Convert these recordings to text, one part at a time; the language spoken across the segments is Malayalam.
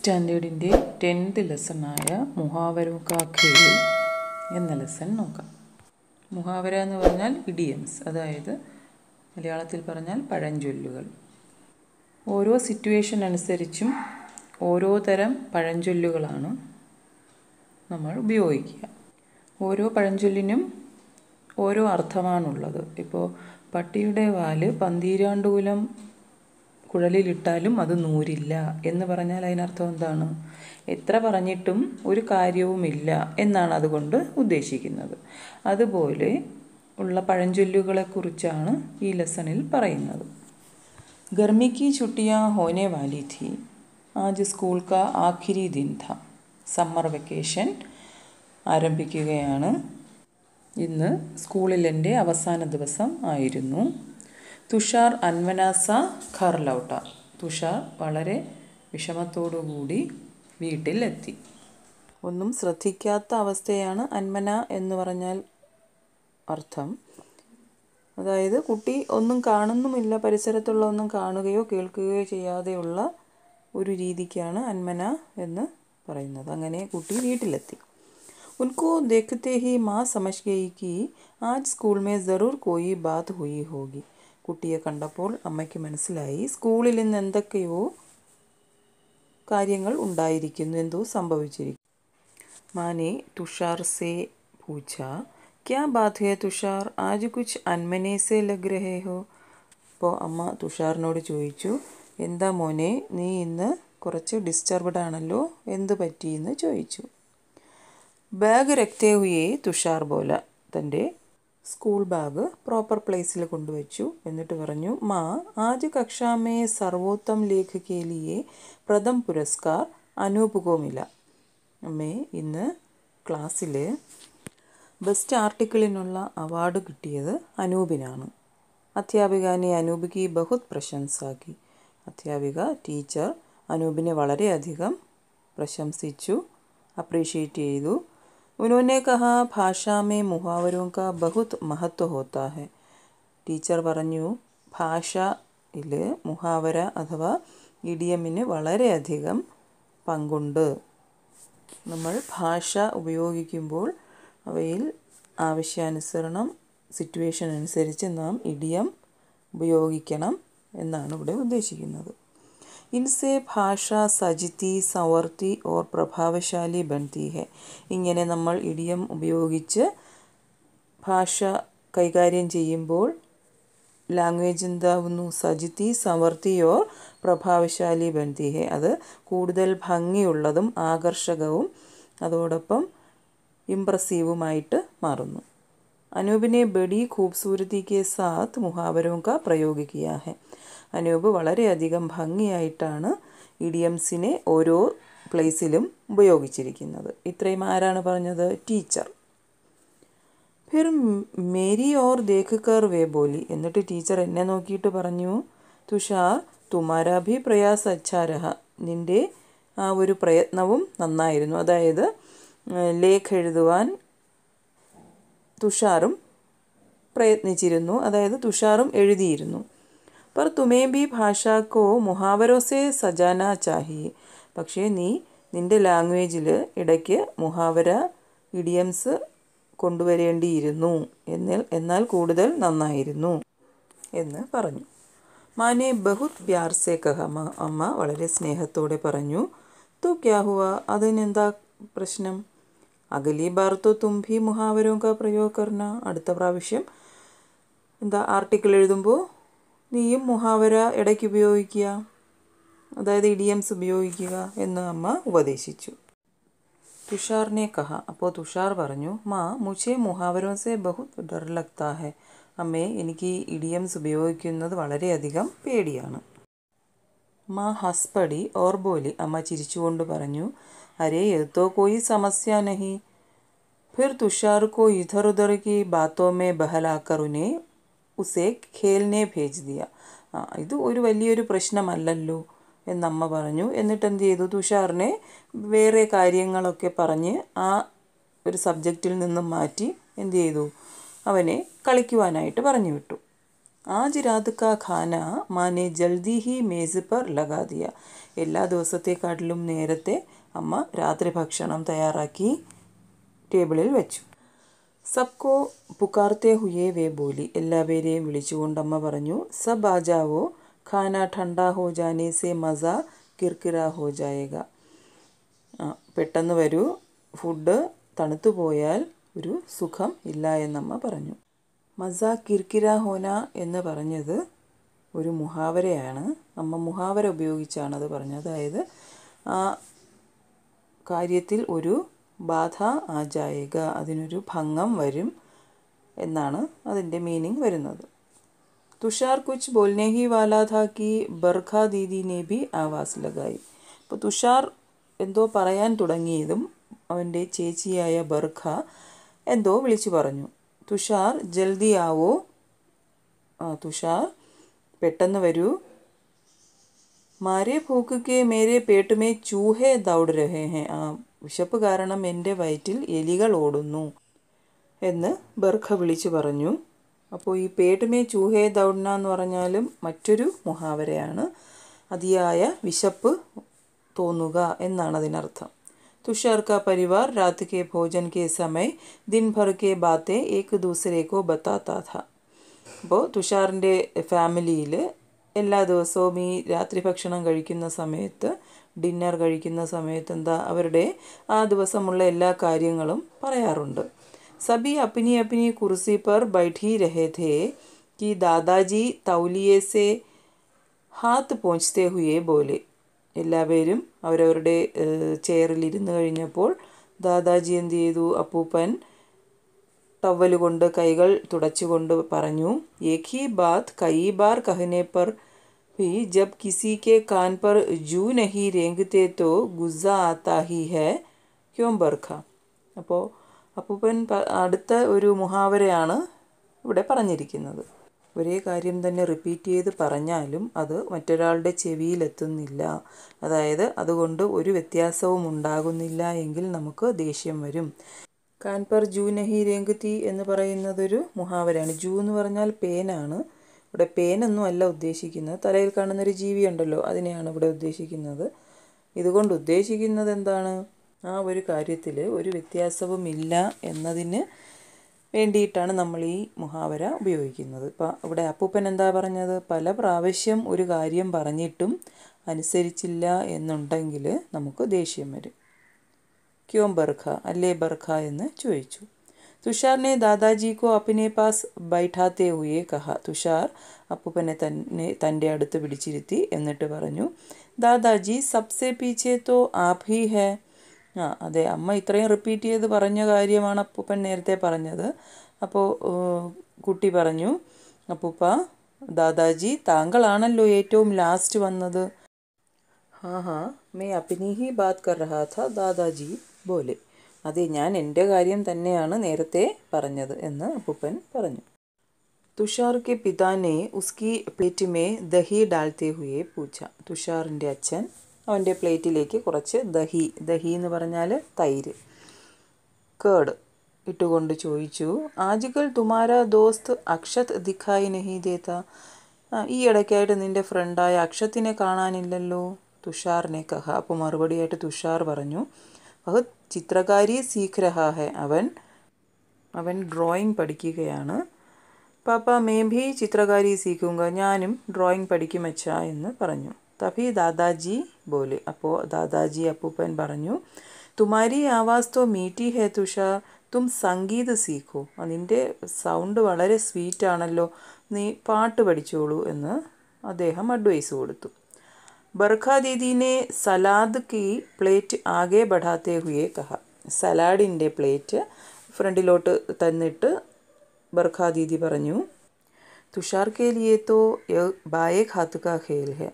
സ്റ്റാൻഡേർഡിൻ്റെ 10th ലെസണായ മുഹാവരോं का खेल എന്ന ലെസൺ നോക്കാം. മുഹാവര എന്ന് പറഞ്ഞാൽ ഇഡിയംസ്, അതായത് മലയാളത്തിൽ പറഞ്ഞാൽ പഴഞ്ചൊല്ലുകൾ. ഓരോ സിറ്റുവേഷൻ അനുസരിച്ചും ഓരോ തരം പഴഞ്ചൊല്ലുകളാണ് നമ്മൾ ഉപയോഗിക്കുക. ഓരോ പഴഞ്ചൊല്ലിനും ഓരോ അർത്ഥമാണുള്ളത്. ഇപ്പോൾ പട്ടിയുടെ വാല് പന്തീരാണ്ടുകുലം കുഴലിലിട്ടാലും അത് നൂരില്ല എന്ന് പറഞ്ഞാൽ അതിനർത്ഥം എന്താണ്? എത്ര പറഞ്ഞിട്ടും ഒരു കാര്യവുമില്ല എന്നാണ് അതുകൊണ്ട് ഉദ്ദേശിക്കുന്നത്. അതുപോലെ ഉള്ള പഴഞ്ചൊല്ലുകളെക്കുറിച്ചാണ് ഈ ലെസണിൽ പറയുന്നത്. ഗർമി കി छुट्टियां होने वाली थी. आज स्कूल का आखिरी दिन था. സമ്മർ വെക്കേഷൻ ആരംഭിക്കുകയാണ്. ഇന്ന് സ്കൂളിൽ എൻ്റെ അവസാന ദിവസം ആയിരുന്നു. തുഷാർ അൻവനാസ ഘർ ലൗട്ട. തുഷാർ വളരെ വിഷമത്തോടുകൂടി വീട്ടിലെത്തി. ഒന്നും ശ്രദ്ധിക്കാത്ത അവസ്ഥയാണ് അൻവന എന്ന് പറഞ്ഞാൽ അർത്ഥം. അതായത് കുട്ടി ഒന്നും കാണുന്നുമില്ല, പരിസരത്തുള്ള ഒന്നും കാണുകയോ കേൾക്കുകയോ ചെയ്യാതെയുള്ള ഒരു രീതിക്കാണ് അൻവന എന്ന് പറയുന്നത്. അങ്ങനെ കുട്ടി വീട്ടിലെത്തി. ഉनको देखते ही माँ समझ गई कि आज स्कूल में ज़रूर कोई बात हुई होगी. കുട്ടിയെ കണ്ടപ്പോൾ അമ്മയ്ക്ക് മനസ്സിലായി സ്കൂളിൽ നിന്ന് എന്തൊക്കെയോ കാര്യങ്ങൾ ഉണ്ടായിരിക്കുന്നു, എന്തോ സംഭവിച്ചിരിക്കുന്നു. മാനെ തുഷാർ സേ പൂച്ച, ക്യാ ബാത് ഹേ തുഷാർ, ആജ് കുച്ച് അൻമനെ സേ ലഗ് രഹേ ഹോ. അപ്പോൾ അമ്മ തുഷാറിനോട് ചോദിച്ചു, എന്താ മോനെ, നീ ഇന്ന് കുറച്ച് ഡിസ്റ്റർബ്ഡ് ആണല്ലോ, എന്ത് പറ്റിയെന്ന് ചോദിച്ചു. ബാഗ് രക്തേ ഹുയേ തുഷാർ ബോല. തൻ്റെ സ്കൂൾ ബാഗ് പ്രോപ്പർ പ്ലേസിൽ കൊണ്ടുവച്ചു. എന്നിട്ട് പറഞ്ഞു, മാ ആജ് കക്ഷാമേ സർവോത്തം ലേഖ് കെ ലിയേ പ്രഥം പുരസ്കാർ അനൂപ് കോ മില. അമ്മേ, ഇന്ന് ക്ലാസ്സിൽ ബെസ്റ്റ് ആർട്ടിക്കിളിനുള്ള അവാർഡ് കിട്ടിയത് അനൂപിനാണ്. അധ്യാപികാനെ അനൂപ് കി ബഹുത് പ്രശംസാക്കി. അധ്യാപിക ടീച്ചർ അനൂപിനെ വളരെയധികം പ്രശംസിച്ചു, അപ്രീഷിയേറ്റ് ചെയ്തു. उन्होंने कहा भाषा में मुहावरों का बहुत महत्व होता है. ടീച്ചർ പറഞ്ഞു, ഭാഷയിൽ മുഹാവര അഥവാ ഇഡിയമിന് വളരെയധികം പങ്കുണ്ട്. നമ്മൾ ഭാഷ ഉപയോഗിക്കുമ്പോൾ അവയിൽ ആവശ്യാനുസരണം സിറ്റുവേഷൻ അനുസരിച്ച് നാം ഇഡിയം ഉപയോഗിക്കണം എന്നാണ് ഇവിടെ ഉദ്ദേശിക്കുന്നത്. ഇൻസെ ഭാഷ സജിതി സവർത്തി ഓർ പ്രഭാവശാലി ബൻതി ഹെ. ഇങ്ങനെ നമ്മൾ ഇഡിയം ഉപയോഗിച്ച് ഭാഷ കൈകാര്യം ചെയ്യുമ്പോൾ ലാംഗ്വേജ് എന്താവുന്നു? സജിതി സവർത്തി ഓർ പ്രഭാവശാലി ബൻതി ഹെ. അത് കൂടുതൽ ഭംഗിയുള്ളതും ആകർഷകവും അതോടൊപ്പം ഇംപ്രസീവുമായിട്ട് മാറുന്നു. അനൂപിനെ ബഡി ഖൂബ്സൂരതി കെ സാത്ത് മുഹാവരോं का പ്രयोग किया है. അനൂപ് വളരെയധികം ഭംഗിയായിട്ടാണ് ഇഡിയംസിനെ ഓരോ പ്ലേസിലും ഉപയോഗിച്ചിരിക്കുന്നത്. ഇത്രയും ആരാണ് പറഞ്ഞത്? ടീച്ചർ. ഫിർ മേരി ഓർ ദേഖ് കർ വേ ബോലി. എന്നിട്ട് ടീച്ചർ എന്നെ നോക്കിയിട്ട് പറഞ്ഞു, തുഷാർ തുമാരാ ഭി പ്രയാസ് അച്ഛാ രഹ. നിൻ്റെ ആ ഒരു പ്രയത്നവും നന്നായിരുന്നു. അതായത് ലേഖ് എഴുതുവാൻ തുഷാറും പ്രയത്നിച്ചിരുന്നു, അതായത് തുഷാറും എഴുതിയിരുന്നു. पर तुम्हें भी भाषा को मुहावरों से सजाना चाहिए. പക്ഷേ നീ നിൻ്റെ ലാംഗ്വേജിൽ ഇടയ്ക്ക് മുഹാവര ഇഡിയംസ് കൊണ്ടുവരേണ്ടിയിരുന്നു, എന്നാൽ കൂടുതൽ നന്നായിരുന്നു എന്ന് പറഞ്ഞു. മാനെ ബഹുത് പ്യാർ സേ കഹ. അമ്മ വളരെ സ്നേഹത്തോടെ പറഞ്ഞു. തോ ക്യാ ഹുവ, അതിനെന്താ പ്രശ്നം? അഗലി ബാർ തോ തും ഭി മുഹാവരോं का प्रयोग करना. അടുത്ത പ്രാവശ്യം എന്താ ആർട്ടിക്കിൾ എഴുതുമ്പോൾ നീയും മുഹാവര ഇടയ്ക്ക് ഉപയോഗിക്കുക, അതായത് ഇഡിയംസ് ഉപയോഗിക്കുക എന്ന് അമ്മ ഉപദേശിച്ചു. തുഷാറിനെ കഹ. അപ്പോൾ തുഷാർ പറഞ്ഞു, മാ മുझे മുഹാവരോं से बहुत डर लगता है. അമ്മേ, എനിക്ക് ഇഡിയംസ് ഉപയോഗിക്കുന്നത് വളരെയധികം പേടിയാണ്. മാ ഹസ് പടി ഓർ ബോലി. അമ്മ ചിരിച്ചുകൊണ്ട് പറഞ്ഞു, അരേ യേ തോ കോയി സമസ്യ നഹി. ഫിർ തുഷാർ കോ ഇധർ ഉധർ കി ബാത്തോ മേ ബഹലാക്കർ ഉസേ ഖേൽനെ ഭേജ് ദിയ. ഇത് ഒരു വലിയൊരു പ്രശ്നമല്ലല്ലോ എന്നമ്മ പറഞ്ഞു. എന്നിട്ട് എന്ത് ചെയ്തു? തുഷാറിനെ വേറെ കാര്യങ്ങളൊക്കെ പറഞ്ഞ് ആ ഒരു സബ്ജക്റ്റിൽ നിന്നും മാറ്റി എന്ത് ചെയ്തു? അവനെ കളിക്കുവാനായിട്ട് പറഞ്ഞു വിട്ടു. ആജ് രാത് കാ ഖാന മാനെ ജൽദി ഹി മേസ് പർ ലഗാ ദിയ. എല്ലാ ദിവസത്തെക്കാട്ടിലും നേരത്തെ അമ്മ രാത്രി ഭക്ഷണം തയ്യാറാക്കി ടേബിളിൽ വെച്ചു. സബ്കോ പുകാർത്തെ ഹുയേ വേ ബോലി. എല്ലാവരെയും വിളിച്ചുകൊണ്ട് അമ്മ പറഞ്ഞു, സബ് ആ ജാവോ, ഖാന ഠണ്ടാ ഹോ ജാനെ സെ മസ കിർക്കിറ ഹോ ജായേഗ. പെട്ടെന്ന് വരൂ, ഫുഡ് തണുത്തു പോയാൽ ഒരു സുഖം ഇല്ല എന്നമ്മ പറഞ്ഞു. മസ കിർക്കിര ഹോന എന്ന് പറഞ്ഞത് ഒരു മുഹാവരയാണ്. അമ്മ മുഹാവര ഉപയോഗിച്ചാണ് അത് പറഞ്ഞത്. അതായത് ആ കാര്യത്തിൽ ഒരു ബാധ ആ ജായേഗ, അതിനൊരു ഭംഗം വരും എന്നാണ് അതിൻ്റെ മീനിങ് വരുന്നത്. തുഷാർ കുച്ച് ബോൽനെ ഹി വാലാ ഥാ കി ബർഖ ദീദി നെ ഭി ആവാസ് ലഗായി. അപ്പോൾ തുഷാർ എന്തോ പറയാൻ തുടങ്ങിയതും അവൻ്റെ ചേച്ചിയായ ബർഖ എന്തോ വിളിച്ചു പറഞ്ഞു. തുഷാർ ജൽദി ആവോ, തുഷാർ പെട്ടെന്ന് വരൂ, മാരെ ഭൂക്ക് കെ മേരെ പേട്ട് മേ ചൂഹെ ദൗഡ് രഹേ ഹെ. വിശപ്പ് കാരണം എൻ്റെ വയറ്റിൽ എലികൾ ഓടുന്നു എന്ന് ബർഖ വിളിച്ചു പറഞ്ഞു. അപ്പോൾ ഈ പേട്ട് മേ ചൂഹെ ദൗഡ്ന എന്ന് പറഞ്ഞാലും മറ്റൊരു മുഹാവരയാണ്. അതിയായ വിശപ്പ് തോന്നുക എന്നാണ് അതിനർത്ഥം. തുഷാർ കാ പരിവാർ രാത് കെ ഭോജൻ കെ സമയ ദിൻ ഭർ കെ ബാത്തെ ഏക് ദൂസരെ കോ ബത്താത്താ ഥാ. അപ്പോൾ തുഷാറിൻ്റെ ഫാമിലിയിൽ എല്ലാ ദിവസവും ഈ രാത്രി ഭക്ഷണം കഴിക്കുന്ന സമയത്ത്, ഡിന്നർ കഴിക്കുന്ന സമയത്ത് അവരുടെ ആ ദിവസമുള്ള എല്ലാ കാര്യങ്ങളും പറയാറുണ്ട്. സബി അപ്നി അപ്നി കുർസി പർ ബൈഠി രഹേ ഥേ കി ദാദാജി തൗലിയെ സെ ഹാത്ത് പോഞ്ചത്തെ ഹുയെ ബോലെ. എല്ലാവരും അവരവരുടെ ചെയറിലിരുന്ന് കഴിഞ്ഞപ്പോൾ ദാദാജി എന്ത് ചെയ്തു, അപ്പൂപ്പൻ ടവല് കൊണ്ട് കൈകൾ തുടച്ചുകൊണ്ട് പറഞ്ഞു, ഏക് ഹി ബാത് കയി ബാർ കഹനെ പർ ഭി ജബ് കിസി കെ കാൻ പർ ജൂ നഹി രേങ്ഗത്തെ തോ ഗുസ്സ ആത്താ ഹി ഹൈ ക്യോം ബർഖ. അപ്പോൾ അപ്പൂപ്പൻ അടുത്ത ഒരു മുഹാവരയാണ് ഇവിടെ പറഞ്ഞിരിക്കുന്നത്. ഒരേ കാര്യം തന്നെ റിപ്പീറ്റ് ചെയ്ത് പറഞ്ഞാലും അത് മറ്റൊരാളുടെ ചെവിയിലെത്തുന്നില്ല. അതായത് അതുകൊണ്ട് ഒരു വ്യത്യാസവും ഉണ്ടാകുന്നില്ല എങ്കിൽ നമുക്ക് ദേഷ്യം വരും. കാൻ പർ ജൂ നഹി രേങ്ഗത്തി എന്ന് പറയുന്നതൊരു മുഹാവരയാണ്. ജൂ എന്ന് പറഞ്ഞാൽ പേനാണ്. ഇവിടെ പേനൊന്നും അല്ല ഉദ്ദേശിക്കുന്നത്. തലയിൽ കാണുന്നൊരു ജീവിയുണ്ടല്ലോ, അതിനെയാണ് ഇവിടെ ഉദ്ദേശിക്കുന്നത്. ഇതുകൊണ്ട് ഉദ്ദേശിക്കുന്നത് എന്താണ്? ആ ഒരു കാര്യത്തിൽ ഒരു വ്യത്യാസവും ഇല്ല എന്നതിന് വേണ്ടിയിട്ടാണ് നമ്മൾ ഈ മുഹാവര ഉപയോഗിക്കുന്നത്. ഇപ്പം ഇവിടെ അപ്പൂപ്പൻ എന്താ പറഞ്ഞത്? പല പ്രാവശ്യം ഒരു കാര്യം പറഞ്ഞിട്ടും അനുസരിച്ചില്ല എന്നുണ്ടെങ്കിൽ നമുക്ക് ദേഷ്യം വരും. ക്യോം ബർഖ, അല്ലേ ബർഖ എന്ന് ചോദിച്ചു. തുഷാറിനെ ദാദാജി കോ അപ്നെ പാസ് ബൈഠാത്തെ ഹുയെ കഹ. തുഷാർ അപ്പൂപ്പനെ തൻ്റെ അടുത്ത് പിടിച്ചിരുത്തി എന്നിട്ട് പറഞ്ഞു, ദാദാജി സബ്സെ പീछे तो आप ही है. അതെ, അമ്മ ഇത്രയും റിപ്പീറ്റ് ചെയ്ത് പറഞ്ഞ കാര്യമാണ് അപ്പൂപ്പൻ നേരത്തെ പറഞ്ഞത്. അപ്പോൾ കുട്ടി പറഞ്ഞു, അപ്പൂപ്പ, ദാദാജി താങ്കളാണല്ലോ ഏറ്റവും ലാസ്റ്റ് വന്നത്. ഹാ മേ അപ്നി ഹി ബാത് കർ രഹാ ഥാ ദാദാജി ബോലെ. അതെ, ഞാൻ എൻ്റെ കാര്യം തന്നെയാണ് നേരത്തെ പറഞ്ഞത് എന്ന് അപ്പൂപ്പൻ പറഞ്ഞു. Tushar K പിതാനെ ഉസ്കി plate may dahi ഡാൽത്തെ ഹുയെ പൂച്ച. തുഷാറിൻ്റെ അച്ഛൻ അവൻ്റെ പ്ലേറ്റിലേക്ക് കുറച്ച് ദഹി എന്ന് പറഞ്ഞാൽ തൈര്, കേട് ഇട്ടുകൊണ്ട് ചോദിച്ചു, ആജ്കൽ തുമാരാ ദോസ്ത് അക്ഷത് ദിഖായി നഹി ദേത്ത. ഈ ഇടയ്ക്കായിട്ട് നിൻ്റെ ഫ്രണ്ടായ അക്ഷത്തിനെ കാണാനില്ലല്ലോ. തുഷാറിനെ കഹ. അപ്പോൾ മറുപടിയായിട്ട് തുഷാർ പറഞ്ഞു, വഹ് ചിത്രകാരി സീഖ് രഹാ ഹെ. അവൻ ഡ്രോയിങ് പഠിക്കുകയാണ്. പാപ്പ മേ ഭി ചിത്രകാരി സീഖൂങ്ക. ഞാനും ഡ്രോയിങ് പഠിക്കും അച്ഛാ എന്ന് പറഞ്ഞു. തഭി ദാദാജി ബോലെ. അപ്പോൾ ദാദാജി അപ്പൂപ്പൻ പറഞ്ഞു, തുമാരി ആവാസ് തോ മീठी ഹെ തുഷാർ, തും സംഗീത് സീഖോ. നിൻ്റെ സൗണ്ട് വളരെ സ്വീറ്റ് ആണല്ലോ, നീ പാട്ട് പഠിച്ചോളൂ എന്ന് അദ്ദേഹം അഡ്വൈസ് കൊടുത്തു. ബർഖ ദീദിനെ സലാദ് കി പ്ലേറ്റ് ആകെ ബഢാത്തെ ഹുയെ കഹ. സലാഡിൻ്റെ പ്ലേറ്റ് ഫ്രണ്ടിലോട്ട് തന്നിട്ട് ബർഖ ദീദി പറഞ്ഞു, തുഷാർ കെ ലിയേ തോ ബായേ ഹാത്ത് കാ ഖേൽ ഹെ.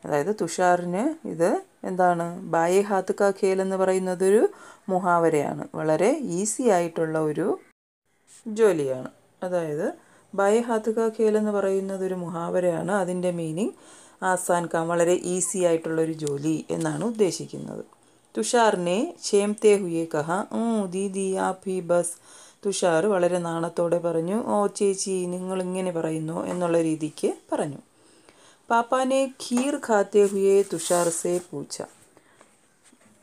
അതായത് തുഷാറിന് ഇത് എന്താണ്? ബായേ ഹാത്ത് കാ ഖേൽ എന്ന് പറയുന്നതൊരു മുഹാവരയാണ്. വളരെ ഈസി ആയിട്ടുള്ള ഒരു ജോലിയാണ്. അതായത് ബായേ ഹാത്ത് കാ ഖേൽ എന്ന് പറയുന്നതൊരു മുഹാവരയാണ്. അതിൻ്റെ മീനിങ് ആസാൻ കാം, വളരെ ഈസി ആയിട്ടുള്ളൊരു ജോലി എന്നാണ് ഉദ്ദേശിക്കുന്നത്. തുഷാറിനെ ക്ഷേമത്തെ ഹുയെ കഹ ദീദി ആപ് ഹി ബസ്. തുഷാർ വളരെ നാണത്തോടെ പറഞ്ഞു, ഓ ചേച്ചി നിങ്ങൾ ഇങ്ങനെ പറയുന്നു എന്നുള്ള രീതിക്ക് പറഞ്ഞു. പാപ്പാനെ ഖീർ ഖാത്തെ ഹുയെ തുഷാർ സെ പൂച്ച.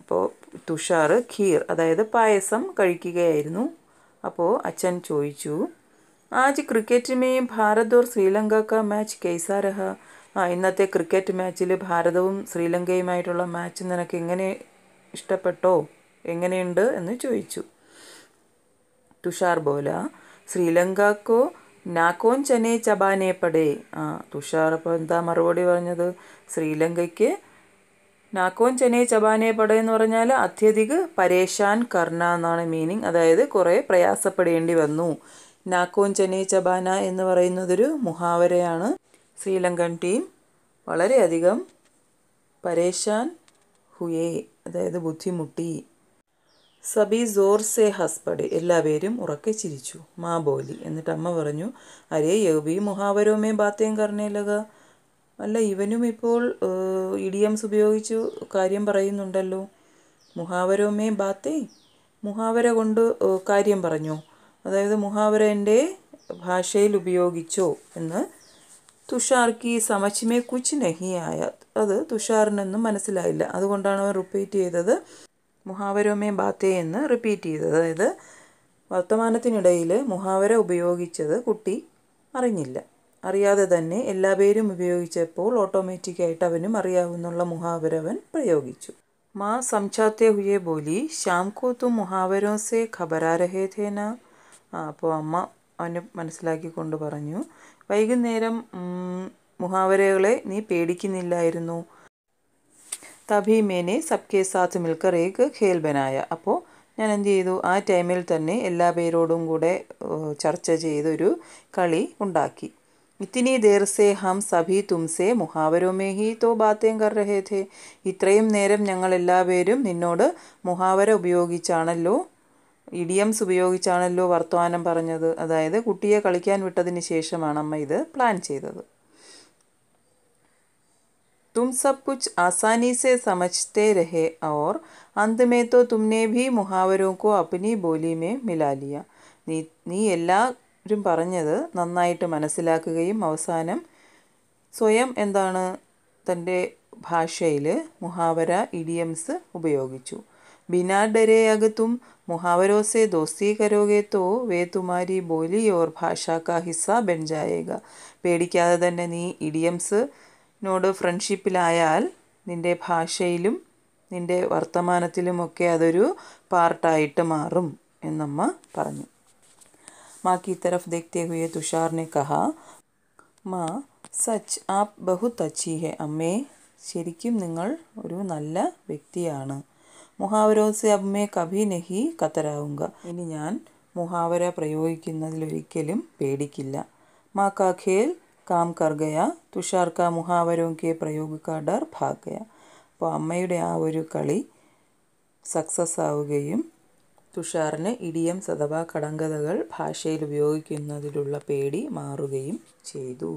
അപ്പോൾ തുഷാർ ഖീർ അതായത് പായസം കഴിക്കുകയായിരുന്നു. അപ്പോൾ അച്ഛൻ ചോദിച്ചു, ആജ് ക്രിക്കറ്റ് മേ ഭാരത് ഓർ ശ്രീലങ്ക കാ മാച്ച് കൈസാ രഹ. ഇന്നത്തെ ക്രിക്കറ്റ് മാച്ചിൽ ഭാരതവും ശ്രീലങ്കയുമായിട്ടുള്ള മാച്ച് നിനക്ക് എങ്ങനെ ഇഷ്ടപ്പെട്ടോ, എങ്ങനെയുണ്ട് എന്ന് ചോദിച്ചു. തുഷാർ ബോല, ശ്രീലങ്കക്കോ നാക്കോൻ ചനെ ചബാനെ പടേ. തുഷാർ അപ്പോൾ എന്താ മറുപടി പറഞ്ഞത്? ശ്രീലങ്കയ്ക്ക് നാക്കോൻ ചനെ ചബാനെ പടേ എന്ന് പറഞ്ഞാൽ അത്യധിക പരേഷാൻ കർണ എന്നാണ് മീനിങ്. അതായത് കുറേ പ്രയാസപ്പെടേണ്ടി വന്നു. നാക്കോൻ ചനെ ചബാന എന്ന് പറയുന്നതൊരു മുഹാവരയാണ്. ശ്രീലങ്കൻ ടീം വളരെയധികം പരേഷാൻ ഹുയേ അതായത് ബുദ്ധിമുട്ടി. സബി ജോർ സെ ഹസ് പടേ. എല്ലാവരും ഉറക്കെ ചിരിച്ചു. മാ ബോലി. എന്നിട്ട് അമ്മ പറഞ്ഞു, അരേ യഹ് മുഹാവരോ മേ ബാത്തേം കർണേ ലഗ. അല്ല, ഇവനും ഇപ്പോൾ ഇഡിയംസ് ഉപയോഗിച്ചു കാര്യം പറയുന്നുണ്ടല്ലോ. മുഹാവരോ മേ ബാത്തേ, മുഹാവര കൊണ്ട് കാര്യം പറഞ്ഞോ, അതായത് മുഹാവര എൻ്റെ ഭാഷയിൽ ഉപയോഗിച്ചോ എന്ന്. തുഷാർക്ക് സമജ് മേ കുച്ച് നഹി ആയ. അത് തുഷാറിനൊന്നും മനസ്സിലായില്ല. അതുകൊണ്ടാണ് അവൻ റിപ്പീറ്റ് ചെയ്തത്, മുഹാവരോ മേ ബാത്തേ എന്ന് റിപ്പീറ്റ് ചെയ്തത്. അതായത് വർത്തമാനത്തിനിടയിൽ മുഹാവര ഉപയോഗിച്ചത് കുട്ടി അറിഞ്ഞില്ല. അറിയാതെ തന്നെ എല്ലാ പേരും ഉപയോഗിച്ചപ്പോൾ ഓട്ടോമാറ്റിക്കായിട്ട് അവനും അറിയാവുന്നുള്ള മുഹാവര അവൻ പ്രയോഗിച്ചു. മാ സംചാത്തെ ഹുയെ ബോലി, ശാം കോ തും മുഹാവരോ സെ ഖബരാ രഹേ ഥേ നാ. അപ്പോൾ അമ്മ അവന് മനസ്സിലാക്കിക്കൊണ്ട് പറഞ്ഞു, വൈകുന്നേരം മുഹാവരകളെ നീ പേടിക്കുന്നില്ലായിരുന്നു. തഭി മേനെ സബ്കെ സാത്ത് മിൽക്കർ ഏക് ഖേൽ ബനായ. അപ്പോൾ ഞാൻ എന്ത് ചെയ്തു, ആ ടൈമിൽ തന്നെ എല്ലാ പേരോടും കൂടെ ചർച്ച ചെയ്തൊരു കളി ഉണ്ടാക്കി. ഇത്തിനി ദേർ സെ ഹം സഭി തുംസെ മുഹാവരോ മേ ഹി തോ ബാത്തേം കർ രഹേ ഥേ. ഇത്രയും നേരം ഞങ്ങൾ എല്ലാവരും നിന്നോട് മുഹാവര ഉപയോഗിച്ചാണല്ലോ, ഇഡിയംസ് ഉപയോഗിച്ചാണല്ലോ വർത്തമാനം പറഞ്ഞത്. അതായത് കുട്ടിയെ കളിക്കാൻ വിട്ടതിന് ശേഷമാണ് അമ്മ ഇത് പ്ലാൻ ചെയ്തത്. തും സബ് കുച്ച് ആസാനി സെ സമജ്തേ രഹേ ഔർ അന്ത് മേ തോ തുമ്നെ ഭി മുഹാവരോ കോ അപ്നി ബോലി മേ മിലാ ലിയ. നീ എല്ലാവരും പറഞ്ഞത് നന്നായിട്ട് മനസ്സിലാക്കുകയും അവസാനം സ്വയം എന്താണ് തൻ്റെ ഭാഷയിൽ മുഹാവര ഇഡിയംസ് ഉപയോഗിച്ചു. ബിനാ ഡരെ അഗ് തും മുഹാവരോ സെ ദോസ്തി കരോഗെ തോ വേ തുമാരി ബോലി ഓർ ഭാഷ കാ ഹിസ്സ ബൻ ജായേഗ. പേടിക്കാതെ തന്നെ നീ ഇഡിയംസിനോട് ഫ്രണ്ട്ഷിപ്പിലായാൽ നിൻ്റെ ഭാഷയിലും നിൻ്റെ വർത്തമാനത്തിലുമൊക്കെ അതൊരു പാർട്ടായിട്ട് മാറും എന്നമ്മ പറഞ്ഞു. മാ കി തരഫ് ദേഖ്തേ ഹുയെ തുഷാർ നെ കഹാ, മാ സച്ച് ആപ് ബഹുത് അച്ചി ഹെ. അമ്മേ, ശരിക്കും നിങ്ങൾ ഒരു നല്ല വ്യക്തിയാണ്. മുഹാവരോ സെ അബ് മേ കഭി നഹി കതരാവുങ്ക. ഇനി ഞാൻ മുഹാവര പ്രയോഗിക്കുന്നതിലൊരിക്കലും പേടിക്കില്ല. മാ കാ ഖേൽ കാം കർ ഗയ, തുഷാർ കാ മുഹാവരോ കെ പ്രयोग കാ ഡർ ഭാഗ് ഗയ. അപ്പോൾ അമ്മയുടെ ആ ഒരു കളി സക്സസ് ആവുകയും തുഷാറിന് ഇഡിയംസ് അഥവാ കടങ്കഥകൾ ഭാഷയിൽ ഉപയോഗിക്കുന്നതിലുള്ള പേടി മാറുകയും ചെയ്തു.